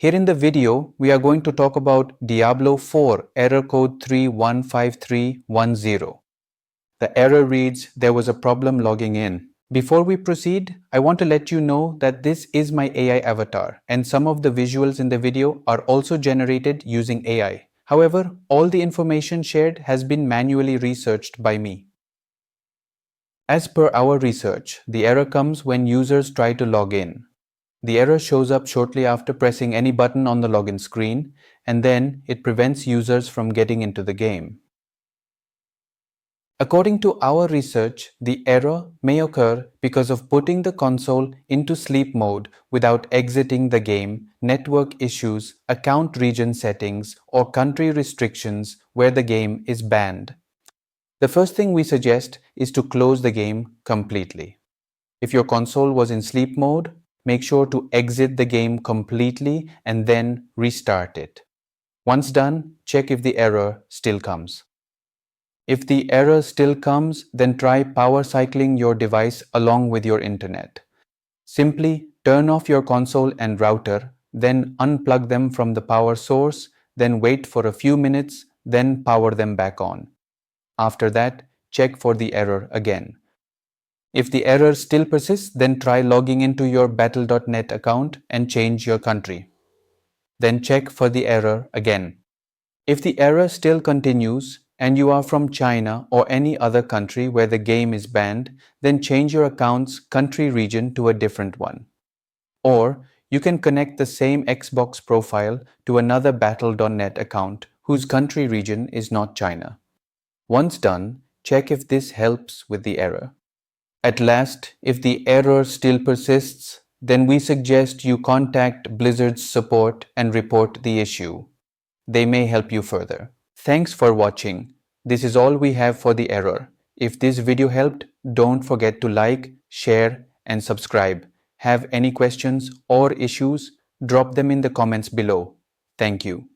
Here in the video, we are going to talk about Diablo 4 error code 315310. The error reads, "There was a problem logging in." Before we proceed, I want to let you know that this is my AI avatar and some of the visuals in the video are also generated using AI. However, all the information shared has been manually researched by me. As per our research, the error comes when users try to log in. The error shows up shortly after pressing any button on the login screen, and then it prevents users from getting into the game. According to our research, the error may occur because of putting the console into sleep mode without exiting the game, network issues, account region settings, or country restrictions where the game is banned. The first thing we suggest is to close the game completely. If your console was in sleep mode, make sure to exit the game completely and then restart it. Once done, check if the error still comes. If the error still comes, then try power cycling your device along with your internet. Simply turn off your console and router, then unplug them from the power source, then wait for a few minutes, then power them back on. After that, check for the error again. If the error still persists, then try logging into your battle.net account and change your country. Then check for the error again. If the error still continues and you are from China or any other country where the game is banned, then change your account's country region to a different one. Or you can connect the same Xbox profile to another battle.net account whose country region is not China. Once done, check if this helps with the error. At last, if the error still persists, then we suggest you contact Blizzard's support and report the issue. They may help you further. Thanks for watching. This is all we have for the error. If this video helped, don't forget to like, share, and subscribe. Have any questions or issues? Drop them in the comments below. Thank you.